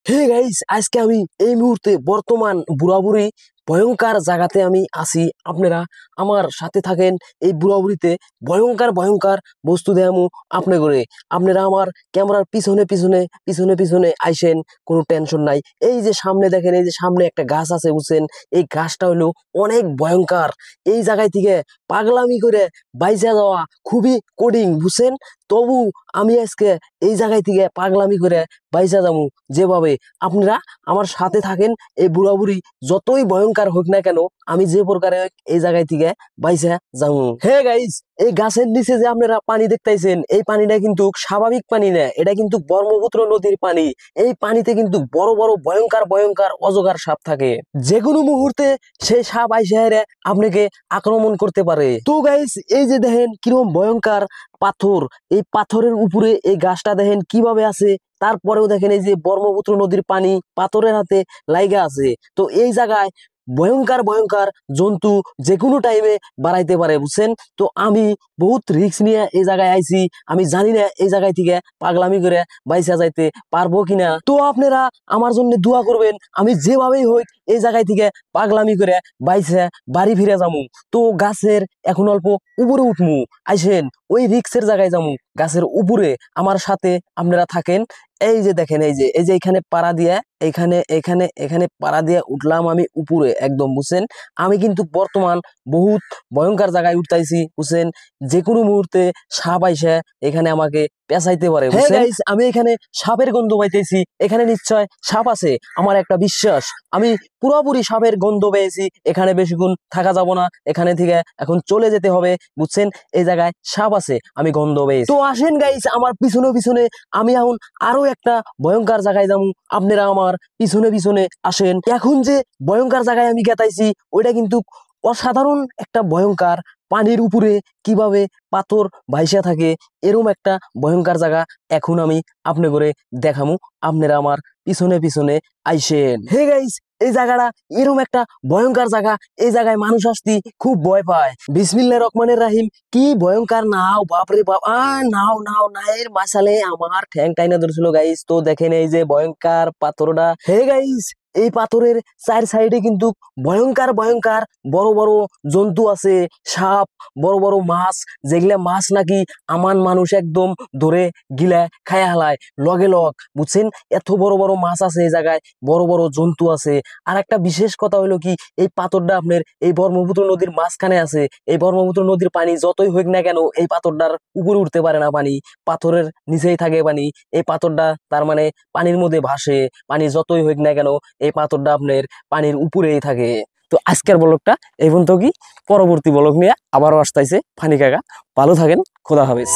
Hey guys, আজকে আমি এই মুহূর্তে বর্তমান বুড়াবুড়ি ভয়ঙ্কর জায়গাতে আমি আছি। আপনারা আমার সাথে থাকেন। এই বুড়াবুড়িতে ভয়ঙ্কর ভয়ঙ্কর বস্তু দেখামু আপনি করে। আপনারা আমার ক্যামেরার পিছনে পিছনে পিছনে পিছনে আইসেন, কোনো টেনশন নাই। এই যে সামনে দেখেন, এই যে সামনে একটা গাছ আছে বুঝছেন, এই গাছটা হলো অনেক ভয়ঙ্কর। এই জায়গায় থেকে পাগলামি করে বাইচা যাওয়া খুবই কঠিন বুঝছেন। তবু আমি আজকে এই জায়গায় থেকে পাগলামি করে বাইচা যাবো যেভাবে। আপনারা আমার সাথে থাকেন। এই বুড়াবুড়ি যতই ভয়ঙ্কর হোক না কেন, আমি যে প্রকারে এই জায়গায় থেকে বাইসা যাবো। হে গাইস, এই গাছের নিচে যে আপনারা পানি দেখতেছেন, এই পানিটা কিন্তু স্বাভাবিক পানি না, এটা কিন্তু ব্রহ্মপুত্র নদীর পানি। এই পানিতে কিন্তু বড় বড় ভয়ঙ্কর ভয়ঙ্কর অজগর সাপ থাকে। যে কোনো মুহূর্তে সেই সাপ আইসা আপনাকে আক্রমণ করতে পারে। তো গাইস, এই যে দেখেন কিরকম ভয়ঙ্কর পাথর, এই পাথরের উপরে এই গাছটা দেখেন কিভাবে আছে। তারপরেও দেখেন এই যে ব্রহ্মপুত্র নদীর পানি পাথরের হাতে লাইগা আছে। তো এই জায়গায় ভয়ঙ্কর ভয়ঙ্কর জন্তু যে কোনো টাইমে বাড়াইতে পারে বুঝছেন। তো আমি বহুত রিস্ক নিয়ে এই জায়গায় আইছি। আমি জানি না এই জায়গায় থেকে পাগলামি করে বাইসা যাইতে পারবো কিনা। তো আপনারা আমার জন্য দোয়া করবেন, আমি যেভাবেই হই এই জায়গায় থেকে পাগলামি করে বাইসা বাড়ি ফিরে যাবো। তো গাছের এখন অল্প উপরে উঠমু, আইসেন ওই রিক্সের জায়গায় যাবো, গাছের উপরে আমার সাথে আপনারা থাকেন। এই যে দেখেন, এই যে এখানে পাড়া দিয়ে, এখানে এখানে এখানে পাড়া দিয়ে উঠলাম আমি উপরে একদম বুঝছেন। আমি কিন্তু বর্তমান বহুত ভয়ঙ্কর জায়গায় উঠতাইছি বুঝছেন। যে কোনো মুহূর্তে সাপ আইসা এখানে আমাকে পেঁচাইতে পারে বুঝছেন। আমি এখানে সাপের গন্ধ পাইতেছি, এখানে নিশ্চয় সাপ আছে, আমার একটা বিশ্বাস। আমি পুরোপুরি সাপের গন্ধ পেয়েছি, এখানে বেশিক্ষণ থাকা যাব না, এখানে থেকে এখন চলে যেতে হবে বুঝছেন। এই জায়গায় সাপ আছে, আমি গন্ধ পেয়েছি। তো আসেন গাইস আমার পিছনে পিছনে, আমি এখন আরো একটা ভয়ঙ্কর জায়গায় যাবো। আপনারা আমার পিছনে পিছনে আসেন। এখন যে ভয়ঙ্কর জায়গায় আমি গেতাইছি, ওইটা কিন্তু অসাধারণ একটা ভয়ঙ্কর। পানির উপরে কিভাবে পাথর ভাইসা থাকে, এরম একটা ভয়ঙ্কর জায়গা এখন আমি আপনি করে দেখামু। আপনারা আমার পিছনে পিছনে আইসেন। হে গাইস, এই জায়গাটা এরম একটা ভয়ঙ্কর জায়গা। এই জায়গায় মানুষ আসতে খুব ভয় পায়। বিসমিল্লাহির রহমানির রহিম। কি ভয়ঙ্কর নাও, বাপরে বাপ! নাও নাও নায়ের মাসালে আমার ঠ্যাং টাইনা ধরছিল গাইস। তো দেখেন এই যে ভয়ঙ্কর পাথরটা। হে গাইস, এই পাথরের চার সাইডে কিন্তু ভয়ঙ্কর ভয়ঙ্কর বড় বড় জন্তু আছে, সাপ, বড় বড় মাছ, যেগুলা মাছ নাকি আমান মানুষ একদম ধরে গিলা খায়া হালায় লগে লগ বুঝছেন। এত বড় বড় মাছ আছে এই জায়গায়, বড় বড় জন্তু আছে। আর একটা বিশেষ কথা হলো কি, এই পাথরটা আপনার এই ব্রহ্মপুত্র নদীর মাঝখানে আছে। এই ব্রহ্মপুত্র নদীর পানি যতই হোক না কেন, এই পাথরটার উপরে উঠতে পারে না পানি, পাথরের নিচেই থাকে পানি। এই পাথরটা তার মানে পানির মধ্যে ভাসে, পানি যতই হোক না কেন এই পাথরটা আপনার পানির উপরেই থাকে। তো আজকের ব্লগটা এই পর্যন্ত, কি পরবর্তী ব্লগ নিয়ে আবারও আসতেছে ফানি কাকা। ভালো থাকেন, খোদা হাফেজ।